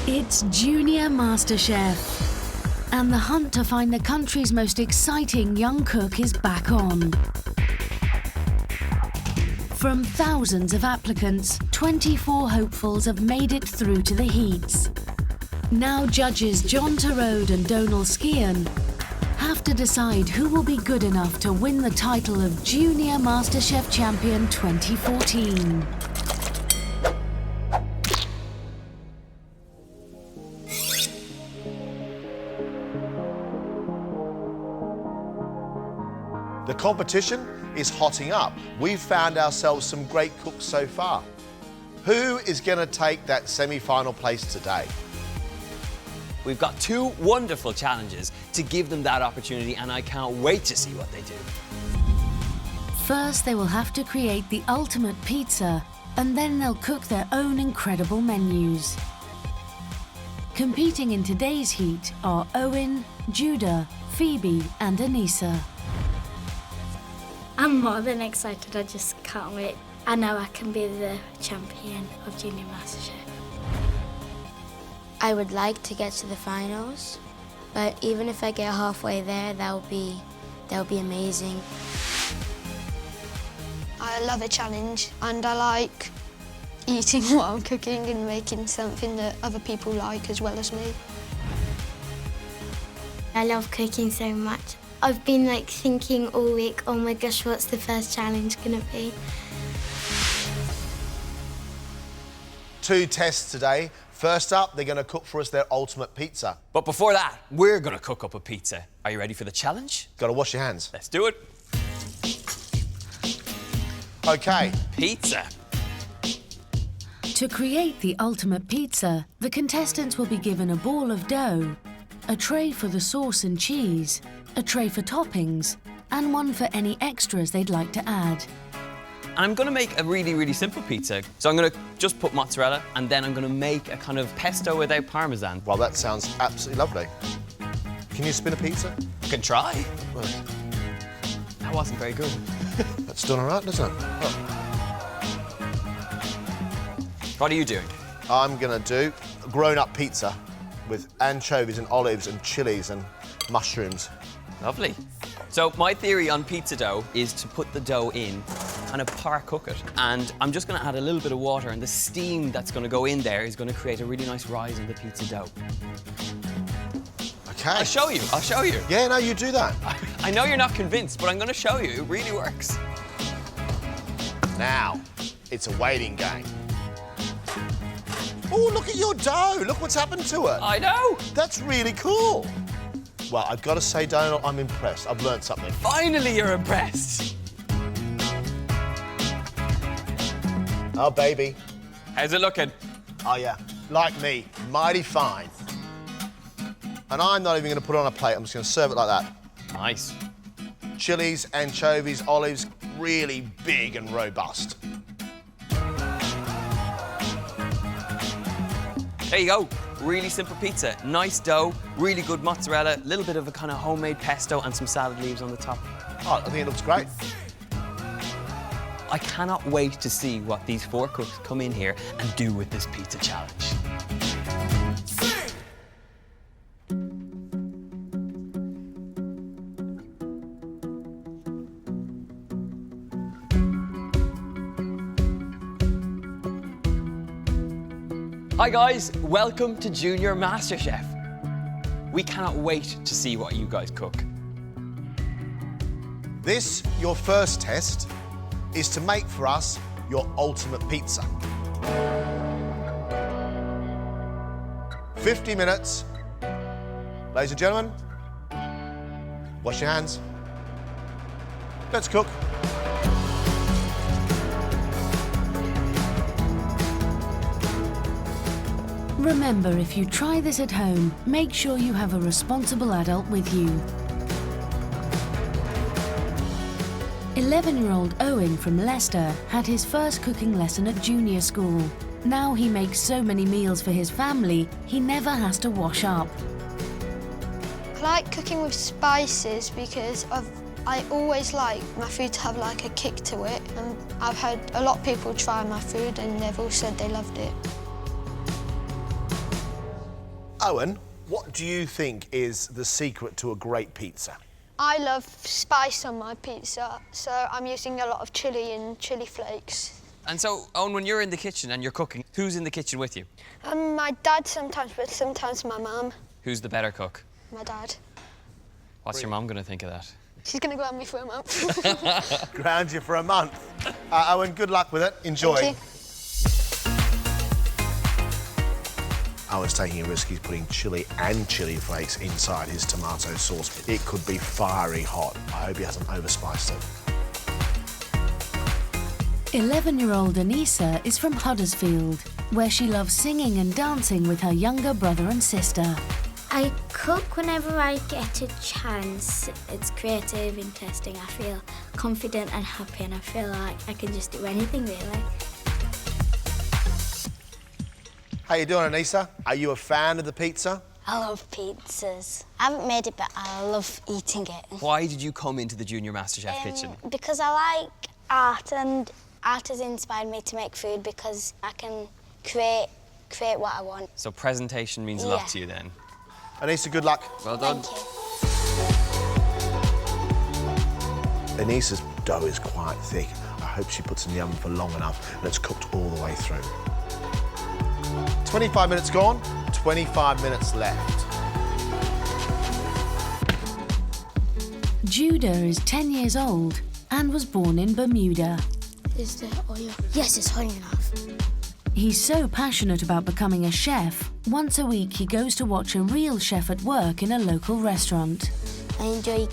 It's Junior MasterChef. And the hunt to find the country's most exciting young cook is back on. From thousands of applicants, 24 hopefuls have made it through to the heats. Now judges John Torode and Donal Skehan have to decide who will be good enough to win the title of Junior MasterChef Champion 2014. The competition is hotting up. We've found ourselves some great cooks so far. Who is going to take that semi-final place today? We've got two wonderful challenges to give them that opportunity, and I can't wait to see what they do. First, they will have to create the ultimate pizza, and then they'll cook their own incredible menus. Competing in today's heat are Owen, Judah, Phoebe and Anissa. I'm more than excited, I just can't wait. I know I can be the champion of Junior MasterChef. I would like to get to the finals, but even if I get halfway there, that'll be amazing. I love a challenge and I like eating what I'm cooking and making something that other people like as well as me. I love cooking so much. I've been thinking all week, oh my gosh, what's the first challenge gonna be? Two tests today. First up, they're going to cook for us their ultimate pizza. But before that, we're going to cook up a pizza. Are you ready for the challenge? Got to wash your hands. Let's do it. Okay. Pizza. To create the ultimate pizza, the contestants will be given a ball of dough, a tray for the sauce and cheese, a tray for toppings, and one for any extras they'd like to add. I'm going to make a really, really simple pizza. So I'm going to just put mozzarella, and then I'm going to make a kind of pesto without parmesan. Well, that sounds absolutely lovely. Can you spin a pizza? I can try. Well, That wasn't very good. that's done all right, doesn't it? Oh. What are you doing? I'm going to do a grown-up pizza with anchovies and olives and chilies and mushrooms. Lovely. So my theory on pizza dough is to put the dough in, kind of par cook it, and I'm just going to add a little bit of water, and the steam that's going to go in there is going to create a really nice rise in the pizza dough. Okay. I'll show you. I'll show you. Yeah, no, you do that. I know you're not convinced, but I'm going to show you. It really works. Now, it's a waiting game. Oh, look at your dough. Look what's happened to it. I know. That's really cool. Well, I've got to say, Donal, I'm impressed. I've learned something. Finally, you're impressed. Oh, baby. How's it looking? Oh, yeah. Like me, mighty fine. And I'm not even going to put it on a plate. I'm just going to serve it like that. Nice. Chilies, anchovies, olives, really big and robust. There you go. Really simple pizza. Nice dough, really good mozzarella, a little bit of a kind of homemade pesto and some salad leaves on the top. Oh, I think it looks great. I cannot wait to see what these four cooks come in here and do with this pizza challenge. Hi guys, welcome to Junior MasterChef. We cannot wait to see what you guys cook. This, your first test, is to make for us your ultimate pizza. 50 minutes. Ladies and gentlemen, wash your hands. Let's cook. Remember, if you try this at home, make sure you have a responsible adult with you. 11-year-old Owen from Leicester had his first cooking lesson at junior school. Now he makes so many meals for his family, he never has to wash up. I like cooking with spices because I always like my food to have a kick to it, and I've had a lot of people try my food and they've all said they loved it. Owen, what do you think is the secret to a great pizza? I love spice on my pizza, so I'm using a lot of chilli and chilli flakes. And so, Owen, when you're in the kitchen and you're cooking, who's in the kitchen with you? My dad sometimes, but sometimes my mum. Who's the better cook? My dad. What's your mum going to think of that? She's going to ground me for a month. Ground you for a month. Owen, good luck with it. Enjoy. Thank you. Owen's taking a risk. He's putting chilli and chilli flakes inside his tomato sauce. It could be fiery hot. I hope he hasn't overspiced it. 11-year-old Anissa is from Huddersfield, where she loves singing and dancing with her younger brother and sister. I cook whenever I get a chance. It's creative, interesting. I feel confident and happy, and I feel like I can just do anything, really. How you doing, Anissa? Are you a fan of the pizza? I love pizzas. I haven't made it, but I love eating it. Why did you come into the Junior MasterChef kitchen? Because I like art, and art has inspired me to make food because I can create what I want. So presentation means a lot to you then? Anissa, good luck. Well done. Thank you. Anissa's dough is quite thick. I hope she puts it in the oven for long enough and it's cooked all the way through. 25 minutes gone, 25 minutes left. Judah is 10 years old and was born in Bermuda. Is there oil? Yes, it's hot enough. He's so passionate about becoming a chef, once a week he goes to watch a real chef at work in a local restaurant. I enjoy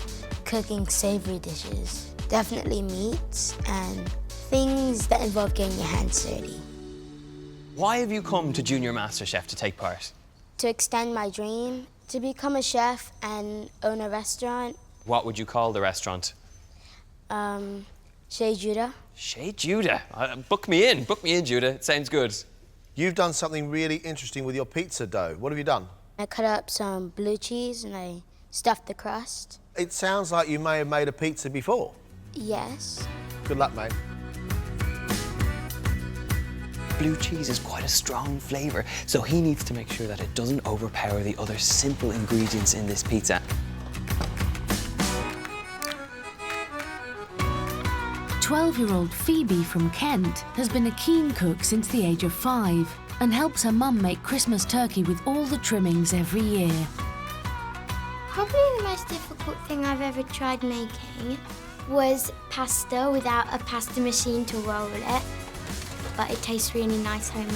cooking savoury dishes. Definitely meats and things that involve getting your hands dirty. Why have you come to Junior MasterChef to take part? To extend my dream, to become a chef and own a restaurant. What would you call the restaurant? Chez Judah. Chez Judah. Book me in, Judah. It sounds good. You've done something really interesting with your pizza dough. What have you done? I cut up some blue cheese and I stuffed the crust. It sounds like you may have made a pizza before. Yes. Good luck, mate. Blue cheese is quite a strong flavour, so he needs to make sure that it doesn't overpower the other simple ingredients in this pizza. 12-year-old Phoebe from Kent has been a keen cook since the age of 5 and helps her mum make Christmas turkey with all the trimmings every year. Probably the most difficult thing I've ever tried making was pasta without a pasta machine to roll it, but it tastes really nice homemade.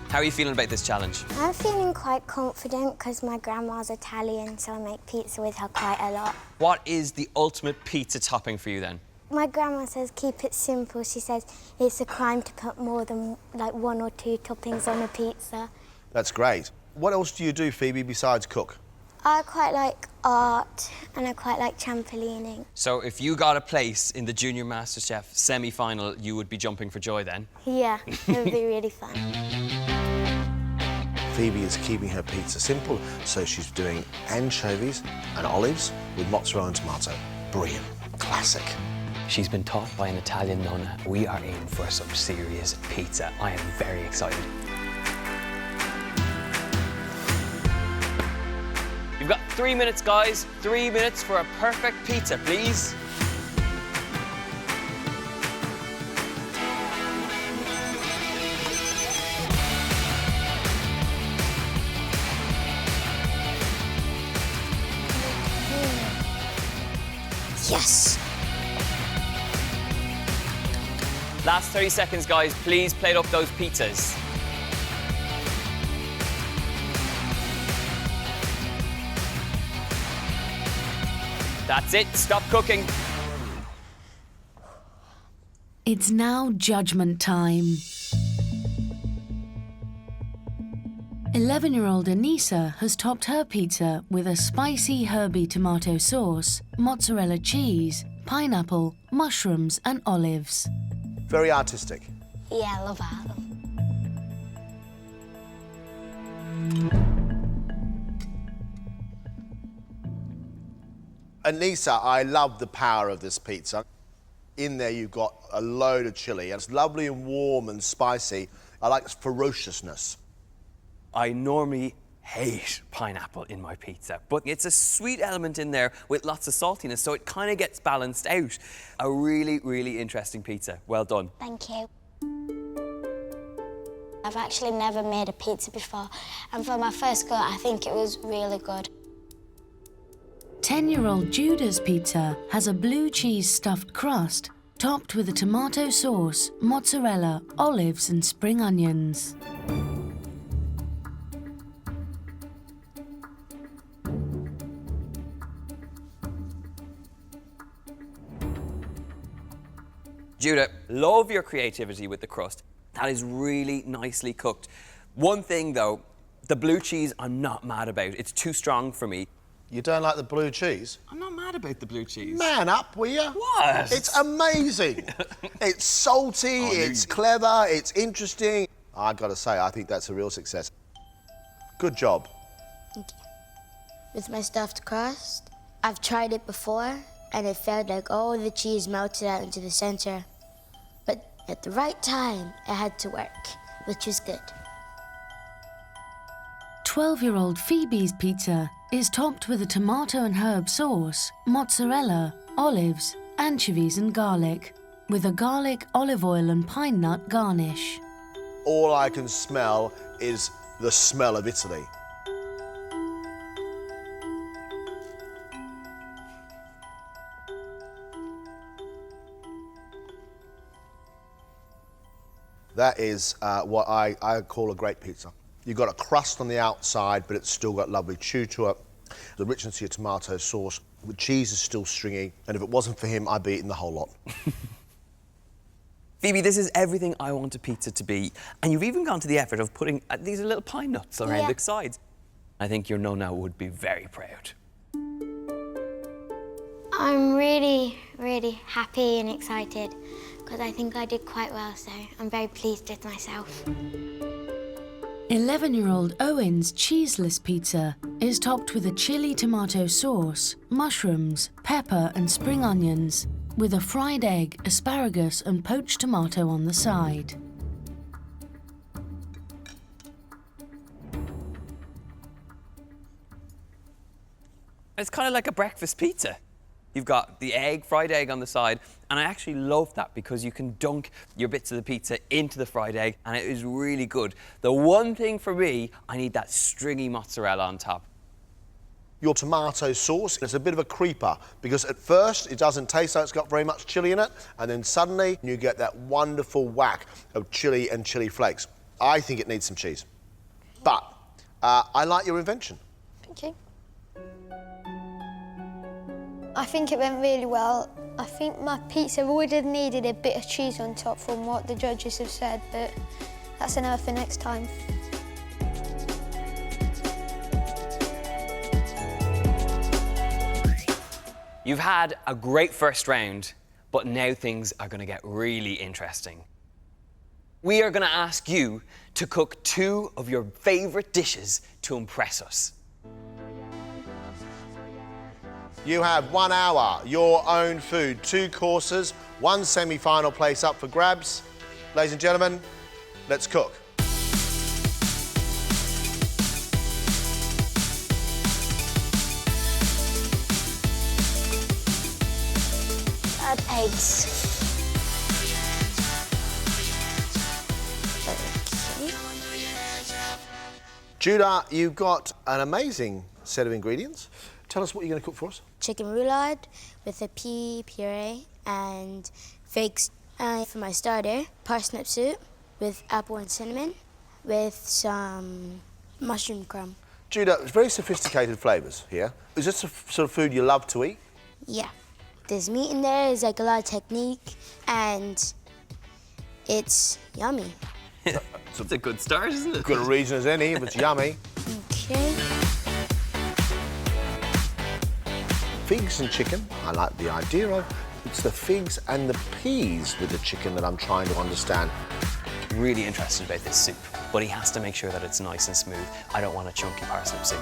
How are you feeling about this challenge? I'm feeling quite confident because my grandma's Italian, so I make pizza with her quite a lot. What is the ultimate pizza topping for you then? My grandma says keep it simple. She says it's a crime to put more than like 1 or 2 toppings on a pizza. That's great. What else do you do, Phoebe, besides cook? I quite like art and I quite like trampolining. So if you got a place in the Junior MasterChef semi-final, you would be jumping for joy then? Yeah, it would be really fun. Phoebe is keeping her pizza simple, so she's doing anchovies and olives with mozzarella and tomato. Brilliant. Classic. She's been taught by an Italian nonna. We are in for some serious pizza. I am very excited. You've got 3 minutes, guys. 3 minutes for a perfect pizza, please. Yes! Last 30 seconds, guys. Please plate up those pizzas. That's it. Stop cooking. It's now judgment time. 11-year-old Anissa has topped her pizza with a spicy herby tomato sauce, mozzarella cheese, pineapple, mushrooms and olives. Very artistic. Yeah, I love art. Anissa, I love the power of this pizza. In there you've got a load of chilli. It's lovely and warm and spicy. I like its ferociousness. I normally hate pineapple in my pizza, but it's a sweet element in there with lots of saltiness, so it kind of gets balanced out. A really, really interesting pizza. Well done. Thank you. I've actually never made a pizza before, and for my first go, I think it was really good. 10-year-old Judah's pizza has a blue cheese stuffed crust topped with a tomato sauce, mozzarella, olives and spring onions. Judah, love your creativity with the crust. That is really nicely cooked. One thing though, the blue cheese I'm not mad about. It's too strong for me. You don't like the blue cheese? I'm not mad about the blue cheese. Man up, will you? What? It's amazing. It's salty, it's clever, it's interesting. I've got to say, I think that's a real success. Good job. Thank you. With my stuffed crust, I've tried it before and it felt like all the cheese melted out into the center. But at the right time, it had to work, which was good. 12-year-old Phoebe's pizza is topped with a tomato and herb sauce, mozzarella, olives, anchovies and garlic, with a garlic, olive oil and pine nut garnish. All I can smell is the smell of Italy. That is what I call a great pizza. You've got a crust on the outside, but it's still got lovely chew to it. The richness of your tomato sauce. The cheese is still stringy, and if it wasn't for him, I'd be eating the whole lot. Phoebe, this is everything I want a pizza to be. And you've even gone to the effort of putting these little pine nuts around the sides. I think your nonna would be very proud. I'm really, really happy and excited because I think I did quite well, so I'm very pleased with myself. 11-year-old Owen's cheeseless pizza is topped with a chili tomato sauce, mushrooms, pepper and spring onions, with a fried egg, asparagus and poached tomato on the side. It's kind of like a breakfast pizza. You've got the egg, fried egg on the side, and I actually love that because you can dunk your bits of the pizza into the fried egg and it is really good. The one thing for me, I need that stringy mozzarella on top. Your tomato sauce is a bit of a creeper because at first it doesn't taste like it's got very much chilli in it, and then suddenly you get that wonderful whack of chilli and chilli flakes. I think it needs some cheese. But I like your invention. Thank you. I think it went really well. I think my pizza would have needed a bit of cheese on top from what the judges have said, but that's enough for next time. You've had a great first round, but now things are going to get really interesting. We are going to ask you to cook 2 of your favourite dishes to impress us. You have 1 hour, your own food, 2 courses, 1 semi-final place up for grabs. Ladies and gentlemen, let's cook. Add eggs. Okay. Judah, you've got an amazing set of ingredients. Tell us what you're going to cook for us. Chicken roulade with a pea puree and figs. For my starter, parsnip soup with apple and cinnamon with some mushroom crumb. Judah, it's very sophisticated flavours here. Is this the sort of food you love to eat? Yeah. There's meat in there, there's like a lot of technique, and it's yummy. It's a good start, isn't it? Good a reason as any if it's yummy. Okay. Figs and chicken, I like the idea of. It's the figs and the peas with the chicken that I'm trying to understand. Really interested about this soup, but he has to make sure that it's nice and smooth. I don't want a chunky parsnip soup.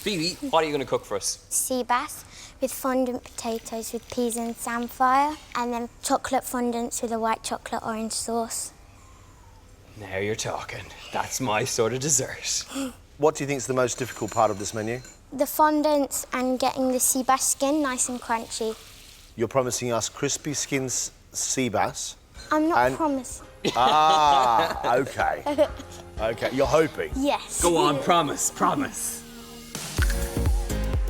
Phoebe, what are you going to cook for us? Sea bass with fondant potatoes with peas and samphire, and then chocolate fondants with a white chocolate orange sauce. Now you're talking. That's my sort of dessert. What do you think is the most difficult part of this menu? The fondants and getting the sea bass skin nice and crunchy. You're promising us crispy skin sea bass. I'm not promising. Ah, OK. OK, you're hoping. Yes. Go on, promise, promise.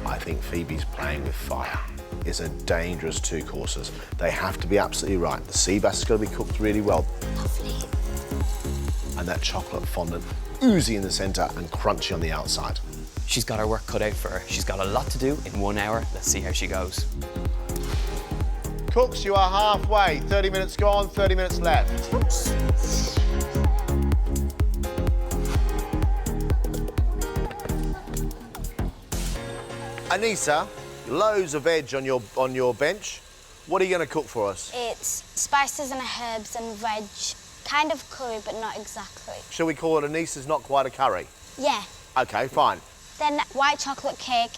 I think Phoebe's playing with fire. It's a dangerous 2 courses. They have to be absolutely right. The sea bass is going to be cooked really well. Lovely. And that chocolate fondant oozy in the centre and crunchy on the outside. She's got her work cut out for her. She's got a lot to do in 1 hour. Let's see how she goes. Cooks, you are halfway. 30 minutes gone, 30 minutes left. Anissa, loads of veg on your bench. What are you going to cook for us? It's spices and herbs and veg. Kind of curry, but not exactly. Shall we call it Anissa's not quite a curry? Yeah. OK, fine. Then white chocolate cake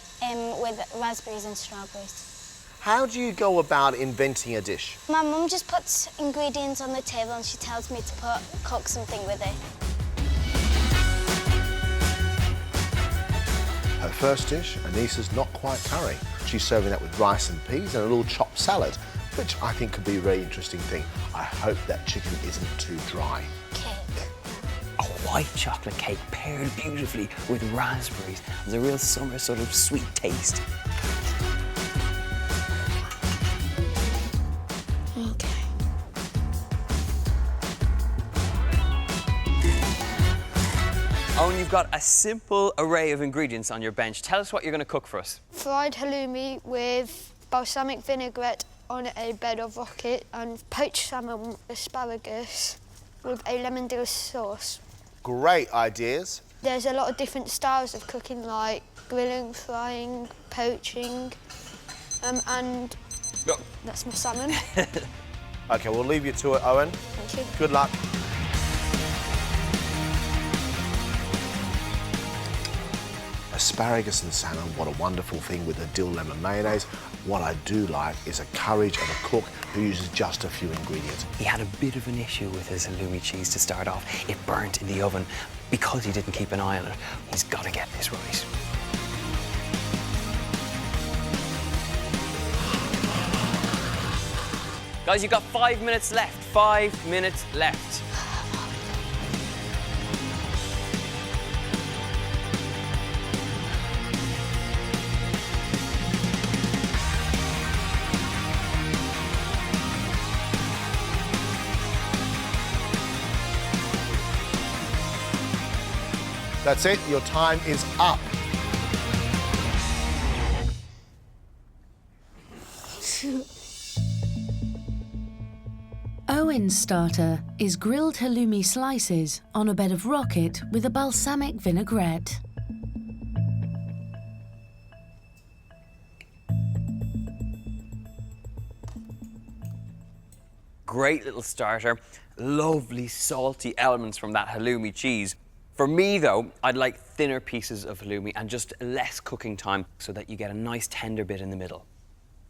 with raspberries and strawberries. How do you go about inventing a dish? My mum just puts ingredients on the table and she tells me to cook something with it. Her first dish, Anissa's not quite curry. She's serving that with rice and peas and a little chopped salad, which I think could be a very interesting thing. I hope that chicken isn't too dry. Cake. A white chocolate cake paired beautifully with raspberries. There's a real summer sort of sweet taste. Okay. Oh, and you've got a simple array of ingredients on your bench. Tell us what you're going to cook for us. Fried halloumi with balsamic vinaigrette on a bed of rocket and poached salmon with asparagus with a lemon dill sauce. Great ideas. There's a lot of different styles of cooking, like grilling, frying, poaching, and that's my salmon. OK, we'll leave you to it, Owen. Thank you. Good luck. Asparagus and salmon, what a wonderful thing with a dill lemon mayonnaise. What I do like is a courage of a cook who uses just a few ingredients. He had a bit of an issue with his halloumi cheese to start off. It burnt in the oven because he didn't keep an eye on it. He's got to get this right. Guys, you've got 5 minutes left. 5 minutes left. That's it, your time is up. Owen's starter is grilled halloumi slices on a bed of rocket with a balsamic vinaigrette. Great little starter. Lovely salty elements from that halloumi cheese. For me, though, I'd like thinner pieces of halloumi and just less cooking time so that you get a nice tender bit in the middle.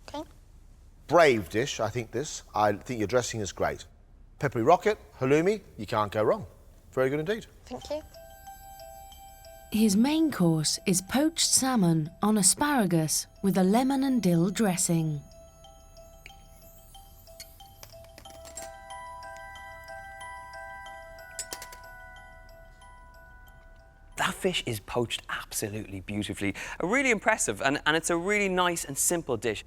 Okay. Brave dish, I think this. I think your dressing is great. Peppery rocket, halloumi, you can't go wrong. Very good indeed. Thank you. His main course is poached salmon on asparagus with a lemon and dill dressing. That fish is poached absolutely beautifully. Really impressive, and it's a really nice and simple dish.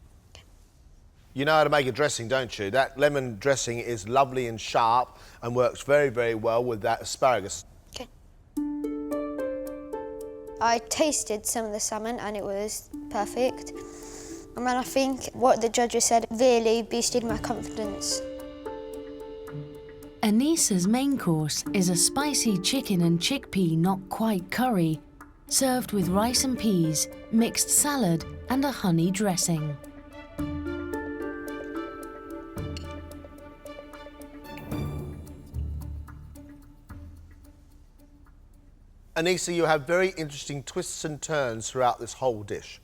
You know how to make a dressing, don't you? That lemon dressing is lovely and sharp and works very, very well with that asparagus. Okay. I tasted some of the salmon and it was perfect. And then I think what the judges said really boosted my confidence. Anissa's main course is a spicy chicken and chickpea not quite curry, served with rice and peas, mixed salad and a honey dressing. Anissa, you have very interesting twists and turns throughout this whole dish.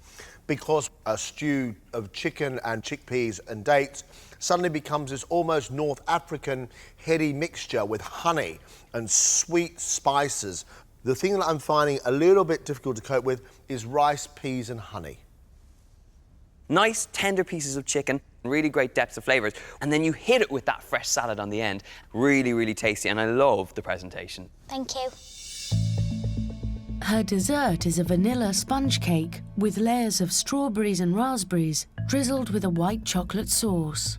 because a stew of chicken and chickpeas and dates suddenly becomes this almost North African heady mixture with honey and sweet spices. The thing that I'm finding a little bit difficult to cope with is rice, peas and honey. Nice, tender pieces of chicken, really great depths of flavours, and then you hit it with that fresh salad on the end. Really, really tasty, and I love the presentation. Thank you. Her dessert is a vanilla sponge cake with layers of strawberries and raspberries drizzled with a white chocolate sauce.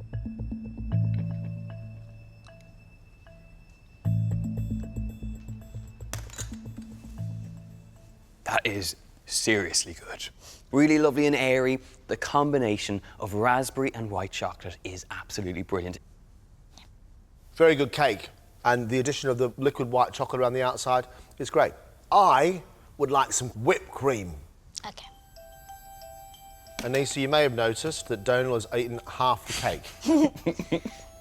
That is seriously good. Really lovely and airy. The combination of raspberry and white chocolate is absolutely brilliant. Very good cake, and the addition of the liquid white chocolate around the outside is great. I would like some whipped cream. Okay. Anissa, you may have noticed that Donal has eaten half the cake,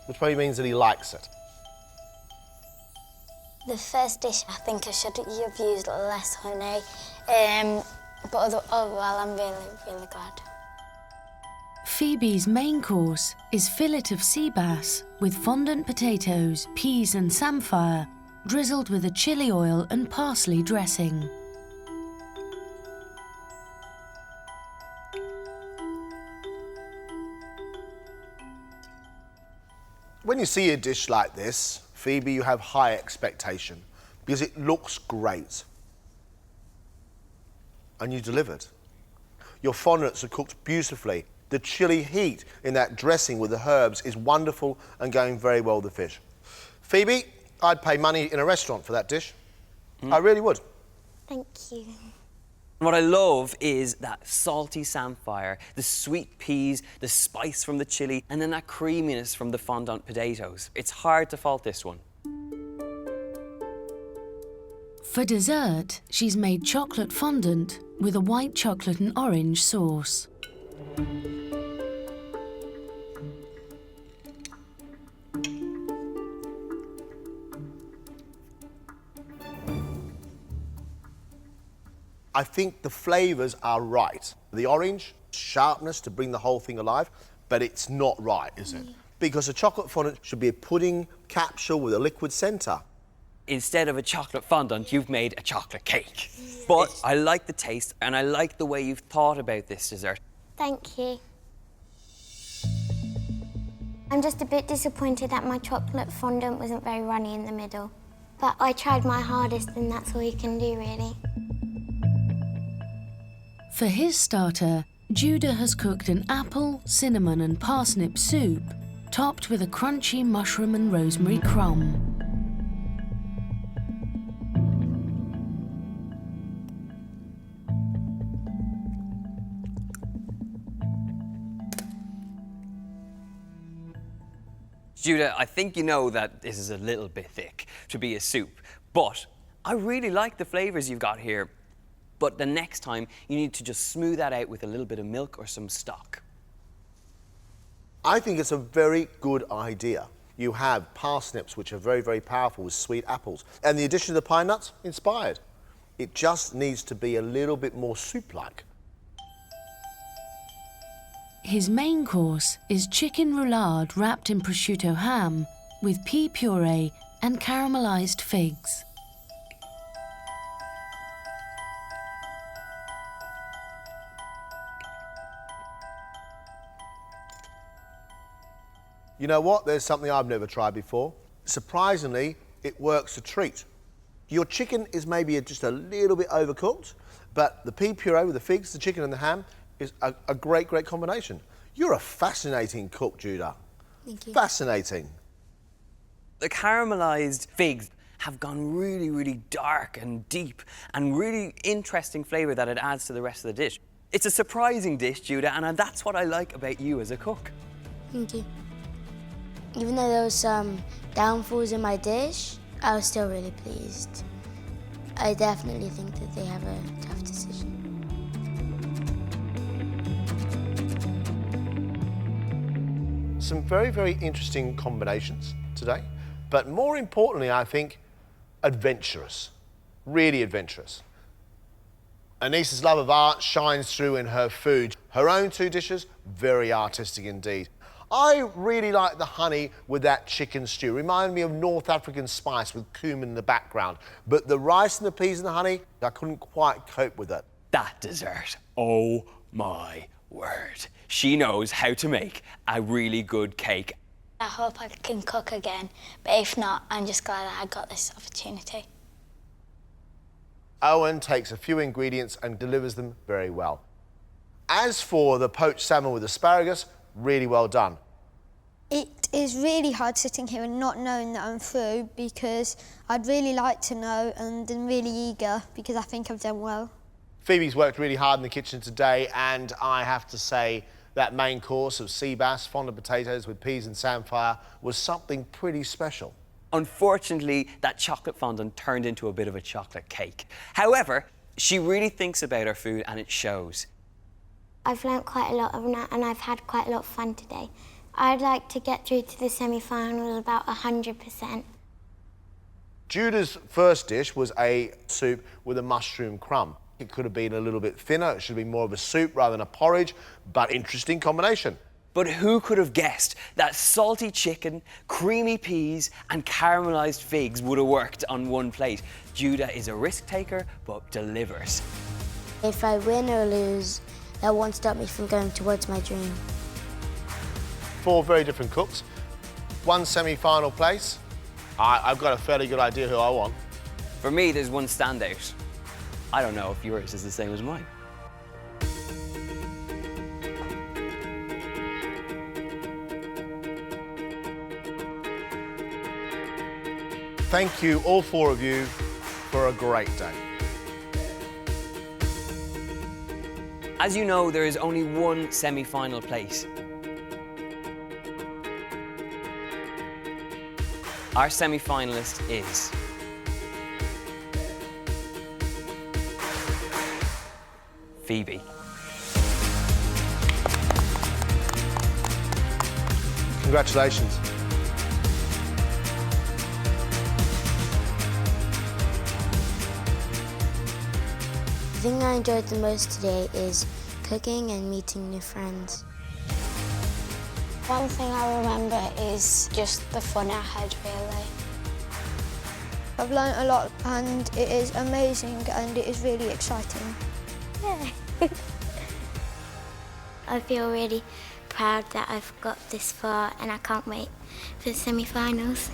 which probably means that he likes it. The first dish, I think I should have used less honey, but overall I'm really, really glad. Phoebe's main course is fillet of sea bass with fondant potatoes, peas and samphire, drizzled with a chili oil and parsley dressing. When you see a dish like this, Phoebe, you have high expectation because it looks great. And you delivered. Your fondants are cooked beautifully. The chili heat in that dressing with the herbs is wonderful and going very well with the fish. Phoebe, I'd pay money in a restaurant for that dish. I really would. Thank you. What I love is that salty samphire, the sweet peas, the spice from the chili, and then that creaminess from the fondant potatoes. It's hard to fault this one. For dessert, she's made chocolate fondant with a white chocolate and orange sauce. I think the flavours are right. The orange, sharpness to bring the whole thing alive, but it's not right, is it? Because a chocolate fondant should be a pudding capsule with a liquid centre. Instead of a chocolate fondant, you've made a chocolate cake. But I like the taste, and I like the way you've thought about this dessert. Thank you. I'm just a bit disappointed that my chocolate fondant wasn't very runny in the middle. But I tried my hardest and that's all you can do, really. For his starter, Judah has cooked an apple, cinnamon and parsnip soup, topped with a crunchy mushroom and rosemary crumb. Judah, I think you know that this is a little bit thick to be a soup, but I really like the flavours you've got here. But the next time, you need to just smooth that out with a little bit of milk or some stock. I think it's a very good idea. You have parsnips, which are very, very powerful with sweet apples. And the addition of the pine nuts, inspired. It just needs to be a little bit more soup-like. His main course is chicken roulade wrapped in prosciutto ham with pea puree and caramelised figs. You know what? There's something I've never tried before. Surprisingly, it works a treat. Your chicken is maybe just a little bit overcooked, but the pea puree with the figs, the chicken and the ham is a great, great combination. You're a fascinating cook, Judah. Thank you. Fascinating. The caramelised figs have gone really, really dark and deep and really interesting flavour that it adds to the rest of the dish. It's a surprising dish, Judah, and that's what I like about you as a cook. Thank you. Even though there was some downfalls in my dish, I was still really pleased. I definitely think that they have a tough decision. Some very, very interesting combinations today, but more importantly, I think, adventurous. Really adventurous. Anisa's love of art shines through in her food. Her own 2 dishes, very artistic indeed. I really like the honey with that chicken stew. Remind me of North African spice with cumin in the background. But the rice and the peas and the honey, I couldn't quite cope with it. That dessert, oh my word. She knows how to make a really good cake. I hope I can cook again, but if not, I'm just glad I got this opportunity. Owen takes a few ingredients and delivers them very well. As for the poached salmon with asparagus, really well done. It is really hard sitting here and not knowing that I'm through, because I'd really like to know, and I'm really eager because I think I've done well. Phoebe's worked really hard in the kitchen today, and I have to say that main course of sea bass, fondant potatoes with peas and samphire was something pretty special. Unfortunately, that chocolate fondant turned into a bit of a chocolate cake. However, she really thinks about her food and it shows. I've learnt quite a lot and I've had quite a lot of fun today. I'd like to get through to the semi-finals about 100%. Judah's first dish was a soup with a mushroom crumb. It could have been a little bit thinner, it should have been more of a soup rather than a porridge, but interesting combination. But who could have guessed that salty chicken, creamy peas and caramelised figs would have worked on one plate? Judah is a risk taker, but delivers. If I win or lose, that won't stop me from going towards my dream. 4 very different cooks, 1 semi-final place. I've got a fairly good idea who I want. For me, there's one standout. I don't know if yours is the same as mine. Thank you, all 4 of you, for a great day. As you know, there is only one semi-final place. Our semi-finalist is... Phoebe. Congratulations. The thing I enjoyed the most today is cooking and meeting new friends. One thing I remember is just the fun I had, really. I've learnt a lot and it is amazing and it is really exciting. Yeah. I feel really proud that I've got this far and I can't wait for the semi-finals.